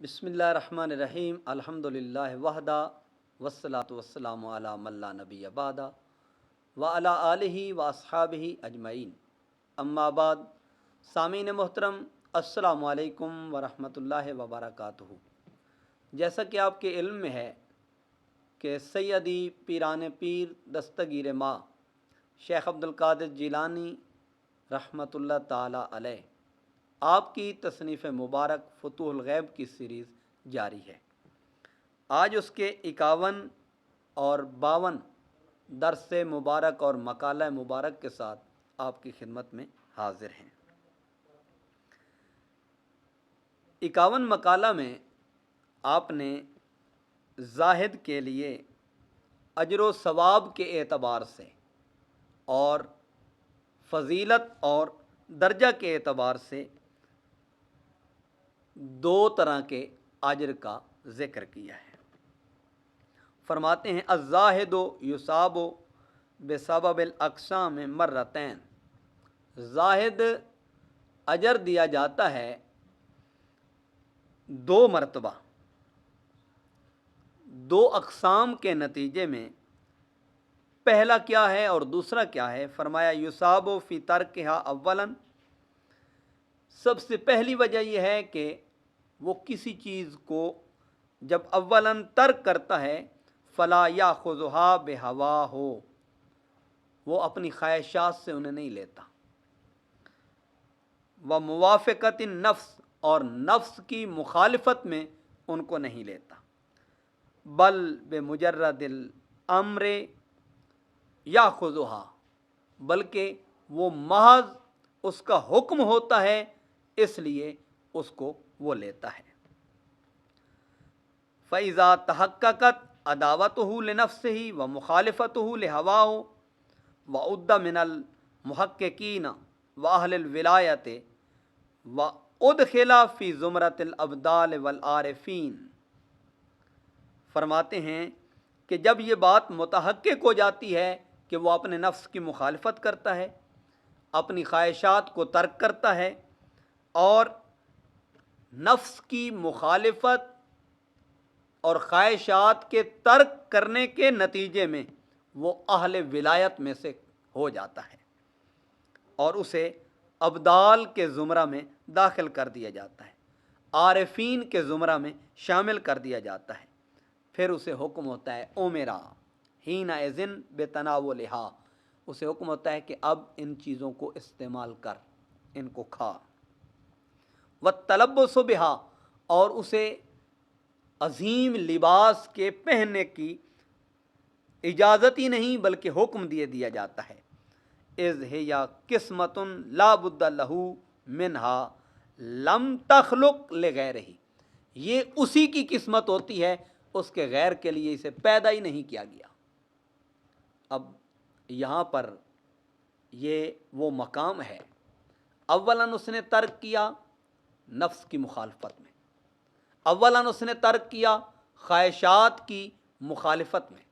بسم اللہ الرحمن الرحیم الحمدللہ وحدہ والصلاة والسلام علی من لا نبی بعدہ وعلی آلہ واصحابہ اجمعین اما بعد۔ سامعین محترم، السلام علیکم ورحمۃ اللہ وبرکاتہ۔ جیسا کہ آپ کے علم میں ہے کہ سیدی پیران پیر دستگیر ماں شیخ عبدالقادر جیلانی رحمۃ اللہ تعالی علیہ آپ کی تصنیف مبارک فتوح الغیب کی سیریز جاری ہے۔ آج اس کے 51 اور 52 درس مبارک اور مقالہ مبارک کے ساتھ آپ کی خدمت میں حاضر ہیں۔ 51 مقالہ میں آپ نے زاہد کے لیے اجر و ثواب کے اعتبار سے اور فضیلت اور درجہ کے اعتبار سے دو طرح کے اجر کا ذکر کیا ہے۔ فرماتے ہیں الزاہد یصاب بسبب الاقسام مرتین، زاہد اجر دیا جاتا ہے دو مرتبہ، دو اقسام کے نتیجے میں۔ پہلا کیا ہے اور دوسرا کیا ہے؟ فرمایا یصاب فی ترکہا اولا، سب سے پہلی وجہ یہ ہے کہ وہ کسی چیز کو جب اولاً ترک کرتا ہے فلا یاخذھا بہواہ، وہ اپنی خواہشات سے انہیں نہیں لیتا، و موافقت النفس، اور نفس کی مخالفت میں ان کو نہیں لیتا، بل بمجرد الامر یاخذھا، بلکہ وہ محض اس کا حکم ہوتا ہے اس لیے اس کو وہ لیتا ہے۔ فَإِذَا تَحَقَّقَتْ عَدَاوَتُهُ لِنَفْسِهِ وَمُخَالِفَتُهُ لِهَوَاهُ وَعُدَّ مِنَ الْمُحَقِّقِينَ وَأَهْلِ الْوِلَایَةِ وَأُدْخِلَ فِي زُمْرَةِ الْأَبْدَالِ وَالْعَارِفِينَ۔ فرماتے ہیں کہ جب یہ بات متحقق ہو جاتی ہے کہ وہ اپنے نفس کی مخالفت کرتا ہے، اپنی خواہشات کو ترک کرتا ہے، اور نفس کی مخالفت اور خواہشات کے ترک کرنے کے نتیجے میں وہ اہل ولایت میں سے ہو جاتا ہے اور اسے ابدال کے زمرہ میں داخل کر دیا جاتا ہے، عارفین کے زمرہ میں شامل کر دیا جاتا ہے۔ پھر اسے حکم ہوتا ہے اومیرا ہینا اذن بتناولہا، اسے حکم ہوتا ہے کہ اب ان چیزوں کو استعمال کر، ان کو کھا۔ والتلبس بہا، اور اسے عظیم لباس کے پہننے کی اجازت ہی نہیں بلکہ حکم دیا جاتا ہے۔ اذ ہی قسمۃ لا بد لہ منہا لم تخلق لغیرہ، یہ اسی کی قسمت ہوتی ہے، اس کے غیر کے لیے اسے پیدا ہی نہیں کیا گیا۔ اب یہاں پر یہ وہ مقام ہے، اولاً اس نے ترک کیا نفس کی مخالفت میں، اولاً اس نے ترک کیا خواہشات کی مخالفت میں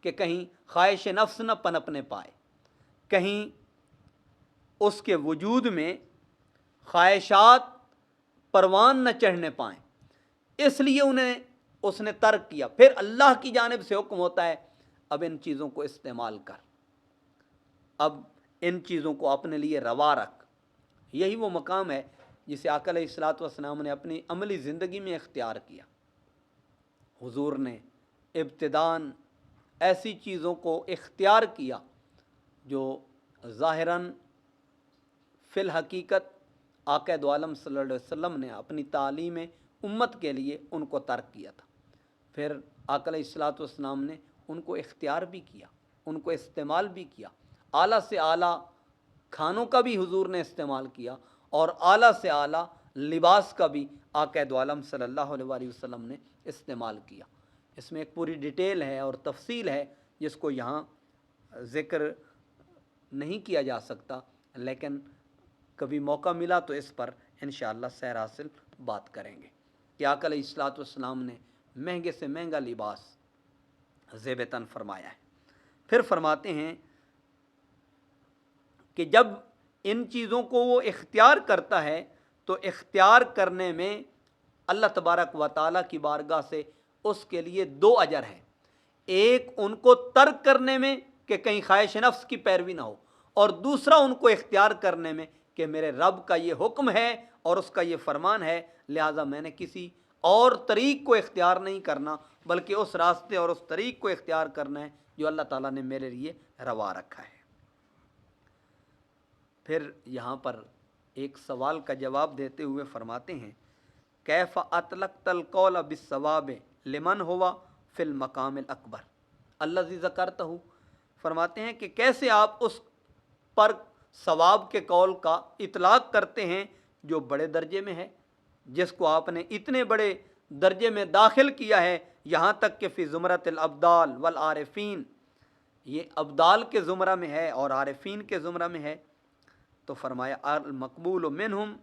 کہ کہیں خواہش نفس نہ پنپنے پائے، کہیں اس کے وجود میں خواہشات پروان نہ چڑھنے پائیں، اس لیے اس نے ترک کیا۔ پھر اللہ کی جانب سے حکم ہوتا ہے اب ان چیزوں کو استعمال کر، اب ان چیزوں کو اپنے لیے روا رکھ۔ یہی وہ مقام ہے جسے آقا علیہ الصلوۃ والسلام نے اپنی عملی زندگی میں اختیار کیا۔ حضور نے ابتداً ایسی چیزوں کو اختیار کیا جو ظاہراً فی الحقیقت آقا دو عالم صلی اللہ علیہ وسلم نے اپنی تعلیم امت کے لیے ان کو ترک کیا تھا۔ پھر آقا علیہ الصلوۃ والسلام نے ان کو اختیار بھی کیا، ان کو استعمال بھی کیا۔ اعلیٰ سے اعلیٰ کھانوں کا بھی حضور نے استعمال کیا اور اعلیٰ سے اعلیٰ لباس کا بھی آقا دو عالم صلی اللہ علیہ وسلم نے استعمال کیا۔ اس میں ایک پوری ڈیٹیل ہے اور تفصیل ہے جس کو یہاں ذکر نہیں کیا جا سکتا، لیکن کبھی موقع ملا تو اس پر انشاءاللہ سیر حاصل بات کریں گے کہ آقا علیہ الصلوۃ والسلام نے مہنگے سے مہنگا لباس زیب تن فرمایا ہے۔ پھر فرماتے ہیں کہ جب ان چیزوں کو وہ اختیار کرتا ہے تو اختیار کرنے میں اللہ تبارک و تعالیٰ کی بارگاہ سے اس کے لیے 2 اجر ہیں، ایک ان کو ترک کرنے میں کہ کہیں خواہش نفس کی پیروی نہ ہو، اور دوسرا ان کو اختیار کرنے میں کہ میرے رب کا یہ حکم ہے اور اس کا یہ فرمان ہے، لہٰذا میں نے کسی اور طریق کو اختیار نہیں کرنا بلکہ اس راستے اور اس طریق کو اختیار کرنا ہے جو اللہ تعالیٰ نے میرے لیے روا رکھا ہے۔ پھر یہاں پر ایک سوال کا جواب دیتے ہوئے فرماتے ہیں کیف اطلقت القول بالصواب لمن ہوا فی المقام الاکبر الذی ذکرتہ، فرماتے ہیں کہ کیسے آپ اس پر ثواب کے قول کا اطلاق کرتے ہیں جو بڑے درجے میں ہے، جس کو آپ نے اتنے بڑے درجے میں داخل کیا ہے، یہاں تک کہ فی زمرۃ الابدال والعارفین، یہ ابدال کے زمرہ میں ہے اور عارفین کے زمرہ میں ہے۔ تو فرمایا المقبول منہم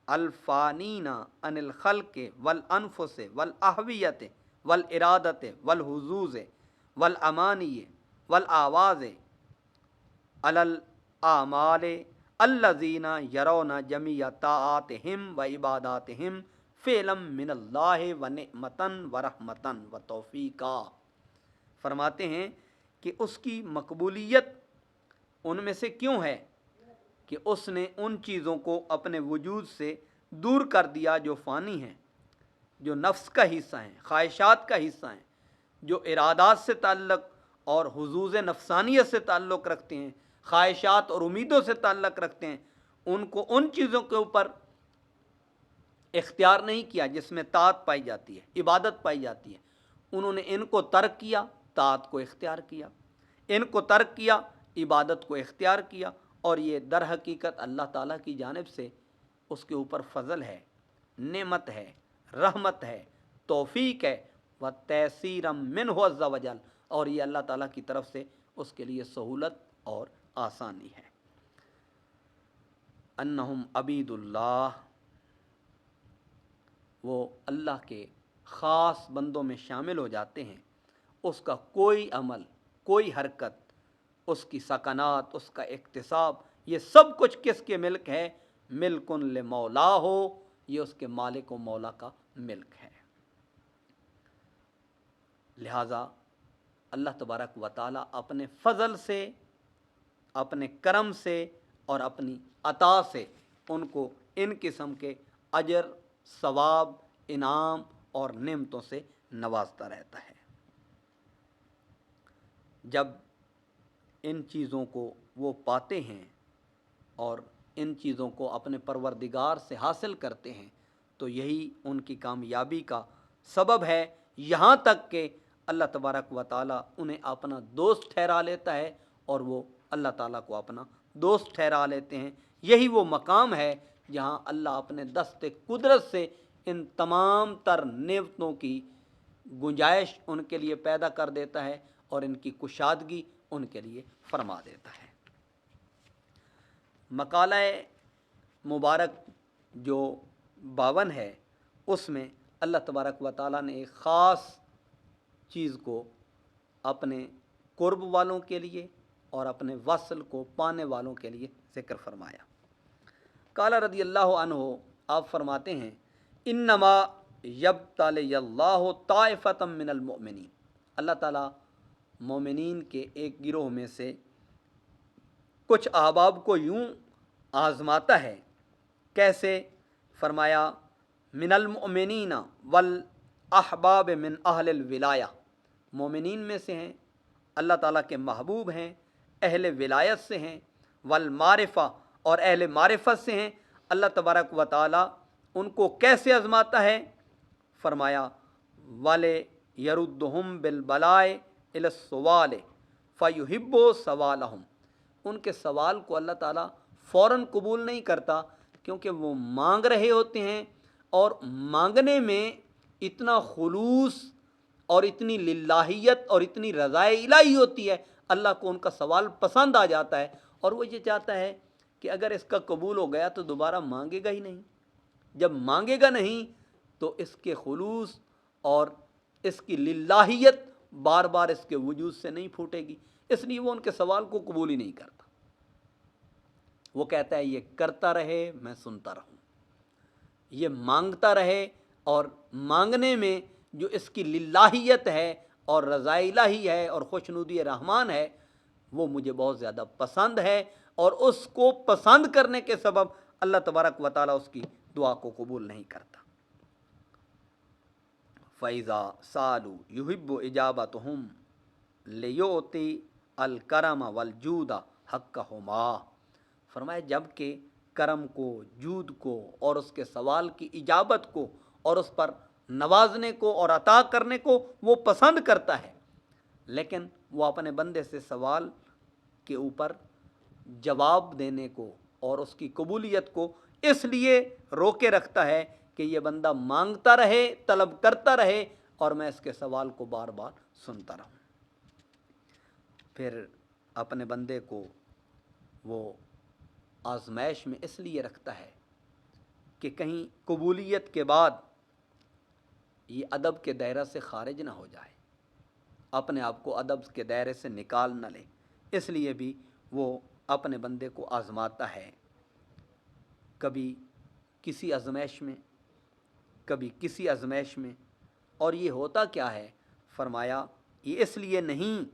الفانین عن الخلق والانفس والاحویت والارادت والحظوظ والامانی والاعواز علی الاعمال الذین یرون جمیع طاعاتہم و عباداتہم فعلا من اللہ و نعمتا و رحمتا و توفیقا۔ فرماتے ہیں کہ اس کی مقبولیت ان میں سے کیوں ہے کہ اس نے ان چیزوں کو اپنے وجود سے دور کر دیا جو فانی ہیں، جو نفس کا حصہ ہیں، خواہشات کا حصہ ہیں، جو ارادات سے تعلق اور حظوظ نفسانیت سے تعلق رکھتے ہیں، خواہشات اور امیدوں سے تعلق رکھتے ہیں، ان کو ان چیزوں کے اوپر اختیار نہیں کیا جس میں طاعت پائی جاتی ہے، عبادت پائی جاتی ہے، انہوں نے ان کو ترک کیا، طاعت کو اختیار کیا، ان کو ترک کیا، عبادت کو اختیار کیا، اور یہ در حقیقت اللہ تعالیٰ کی جانب سے اس کے اوپر فضل ہے، نعمت ہے، رحمت ہے، توفیق ہے، و تیسیرا منہ عز وجل، اور یہ اللہ تعالیٰ کی طرف سے اس کے لیے سہولت اور آسانی ہے۔ انہم عبید اللہ، وہ اللہ کے خاص بندوں میں شامل ہو جاتے ہیں، اس کا کوئی عمل، کوئی حرکت، اس کی سکنات، اس کا اکتساب، یہ سب کچھ کس کے ملک ہے؟ ملکن لمولا ہو، یہ اس کے مالک و مولا کا ملک ہے۔ لہٰذا اللہ تبارک و تعالیٰ اپنے فضل سے، اپنے کرم سے اور اپنی عطا سے ان کو ان قسم کے اجر، ثواب، انعام اور نعمتوں سے نوازتا رہتا ہے۔ جب ان چیزوں کو وہ پاتے ہیں اور ان چیزوں کو اپنے پروردگار سے حاصل کرتے ہیں تو یہی ان کی کامیابی کا سبب ہے، یہاں تک کہ اللہ تبارک و تعالیٰ انہیں اپنا دوست ٹھہرا لیتا ہے اور وہ اللہ تعالیٰ کو اپنا دوست ٹھہرا لیتے ہیں۔ یہی وہ مقام ہے جہاں اللہ اپنے دست قدرت سے ان تمام تر نعمتوں کی گنجائش ان کے لیے پیدا کر دیتا ہے اور ان کی کشادگی ان کے لیے فرما دیتا ہے۔ مقالہ مبارک جو 52 ہے اس میں اللہ تبارک و تعالیٰ نے ایک خاص چیز کو اپنے قرب والوں کے لیے اور اپنے وصل کو پانے والوں کے لیے ذکر فرمایا۔ قال رضی اللہ عنہ، آپ فرماتے ہیں انما یبتلی اللہ طائفۃ من المؤمنین، اللہ تعالیٰ مومنین کے ایک گروہ میں سے کچھ احباب کو یوں آزماتا ہے۔ کیسے؟ فرمایا من المؤمنین والاحباب من اہل الولایہ، مومنین میں سے ہیں، اللہ تعالیٰ کے محبوب ہیں، اہل ولایت سے ہیں، والمعرفہ اور اہل معرفت سے ہیں۔ اللہ تبارک و تعالیٰ ان کو کیسے آزماتا ہے؟ فرمایا والے یردہم بالبلائے الی السوال فیحب سوالہم، ان کے سوال کو اللہ تعالیٰ فوراً قبول نہیں کرتا کیونکہ وہ مانگ رہے ہوتے ہیں، اور مانگنے میں اتنا خلوص اور اتنی للہیت اور اتنی رضائے الہی ہوتی ہے، اللہ کو ان کا سوال پسند آ جاتا ہے اور وہ یہ چاہتا ہے کہ اگر اس کا قبول ہو گیا تو دوبارہ مانگے گا ہی نہیں، جب مانگے گا نہیں تو اس کے خلوص اور اس کی للہیت بار بار اس کے وجود سے نہیں پھوٹے گی، اس لیے وہ ان کے سوال کو قبول ہی نہیں کرتا۔ وہ کہتا ہے یہ کرتا رہے میں سنتا رہوں، یہ مانگتا رہے اور مانگنے میں جو اس کی للہیت ہے اور رضا الہی ہے اور خوشنودی رحمان ہے وہ مجھے بہت زیادہ پسند ہے، اور اس کو پسند کرنے کے سبب اللہ تبارک و تعالیٰ اس کی دعا کو قبول نہیں کرتا۔ فَإِذَا سَأَلُوا يُحِبُّ إِجَابَتُهُمْ لِيُؤْتِي الْكَرَمَ وَالْجُودَ حَقَّهُمَا، فرمایا جب کہ کرم کو، جود کو اور اس کے سوال کی اجابت کو اور اس پر نوازنے کو اور عطا کرنے کو وہ پسند کرتا ہے، لیکن وہ اپنے بندے سے سوال کے اوپر جواب دینے کو اور اس کی قبولیت کو اس لیے روکے رکھتا ہے کہ یہ بندہ مانگتا رہے، طلب کرتا رہے، اور میں اس کے سوال کو بار بار سنتا رہوں۔ پھر اپنے بندے کو وہ آزمائش میں اس لیے رکھتا ہے کہ کہیں قبولیت کے بعد یہ ادب کے دائرہ سے خارج نہ ہو جائے، اپنے آپ کو ادب کے دائرے سے نکال نہ لے، اس لیے بھی وہ اپنے بندے کو آزماتا ہے، کبھی کسی آزمائش میں، کبھی کسی آزمائش میں۔ اور یہ ہوتا کیا ہے؟ فرمایا یہ اس لیے نہیں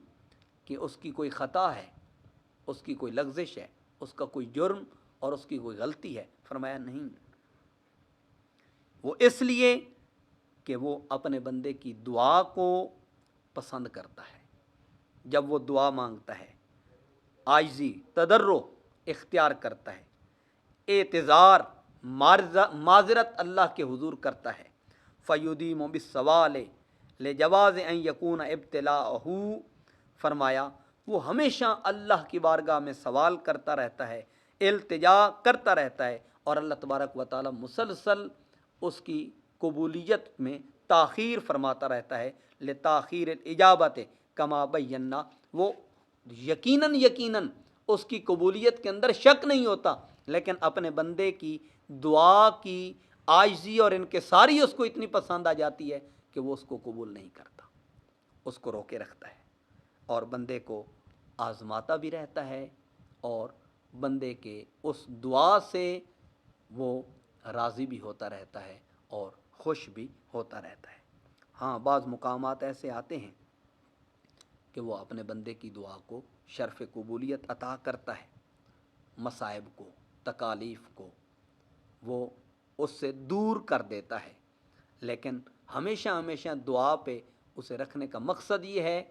کہ اس کی کوئی خطا ہے، اس کی کوئی لغزش ہے، اس کا کوئی جرم اور اس کی کوئی غلطی ہے، فرمایا نہیں، وہ اس لیے کہ وہ اپنے بندے کی دعا کو پسند کرتا ہے۔ جب وہ دعا مانگتا ہے، عاجزی، تضرع اختیار کرتا ہے، اعتذار، معذرت اللہ کے حضور کرتا ہے، فیدیم بالسوال لجواز ان یکون ابتلاءہ، فرمایا وہ ہمیشہ اللہ کی بارگاہ میں سوال کرتا رہتا ہے، التجا کرتا رہتا ہے، اور اللہ تبارک و تعالی مسلسل اس کی قبولیت میں تاخیر فرماتا رہتا ہے، لتاخیر الاجابت کما بینا، وہ یقیناً اس کی قبولیت کے اندر شک نہیں ہوتا، لیکن اپنے بندے کی دعا کی عاجزی اور انکساری اس کو اتنی پسند آ جاتی ہے کہ وہ اس کو قبول نہیں کرتا، اس کو روکے رکھتا ہے، اور بندے کو آزماتا بھی رہتا ہے، اور بندے کے اس دعا سے وہ راضی بھی ہوتا رہتا ہے اور خوش بھی ہوتا رہتا ہے۔ ہاں بعض مقامات ایسے آتے ہیں کہ وہ اپنے بندے کی دعا کو شرف قبولیت عطا کرتا ہے، مصائب کو، تکالیف کو وہ اس سے دور کر دیتا ہے، لیکن ہمیشہ دعا پہ اسے رکھنے کا مقصد یہ ہے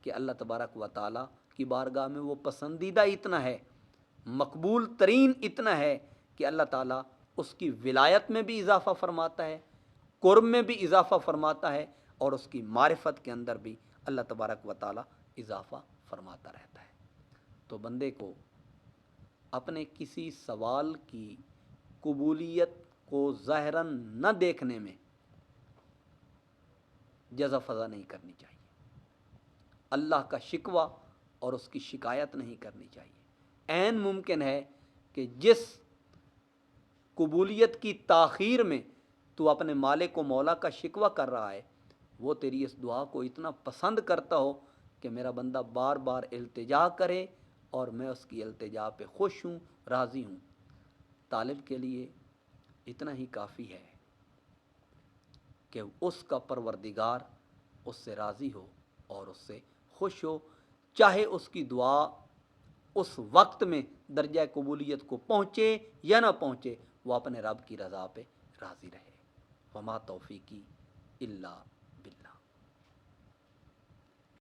کہ اللہ تبارک و تعالیٰ کی بارگاہ میں وہ پسندیدہ اتنا ہے، مقبول ترین اتنا ہے کہ اللہ تعالیٰ اس کی ولایت میں بھی اضافہ فرماتا ہے، قرب میں بھی اضافہ فرماتا ہے، اور اس کی معرفت کے اندر بھی اللہ تبارک و تعالیٰ اضافہ فرماتا رہتا ہے۔ تو بندے کو اپنے کسی سوال کی قبولیت کو ظاہراً نہ دیکھنے میں جزا فضا نہیں کرنی چاہیے، اللہ کا شکوہ اور اس کی شکایت نہیں کرنی چاہیے۔ عین ممکن ہے کہ جس قبولیت کی تاخیر میں تو اپنے مالک و مولا کا شکوہ کر رہا ہے، وہ تیری اس دعا کو اتنا پسند کرتا ہو کہ میرا بندہ بار بار التجا کرے اور میں اس کی التجا پہ خوش ہوں، راضی ہوں۔ طالب کے لیے اتنا ہی کافی ہے کہ اس کا پروردگار اس سے راضی ہو اور اس سے خوش ہو، چاہے اس کی دعا اس وقت میں درجہ قبولیت کو پہنچے یا نہ پہنچے، وہ اپنے رب کی رضا پہ راضی رہے۔ وما توفیقی الا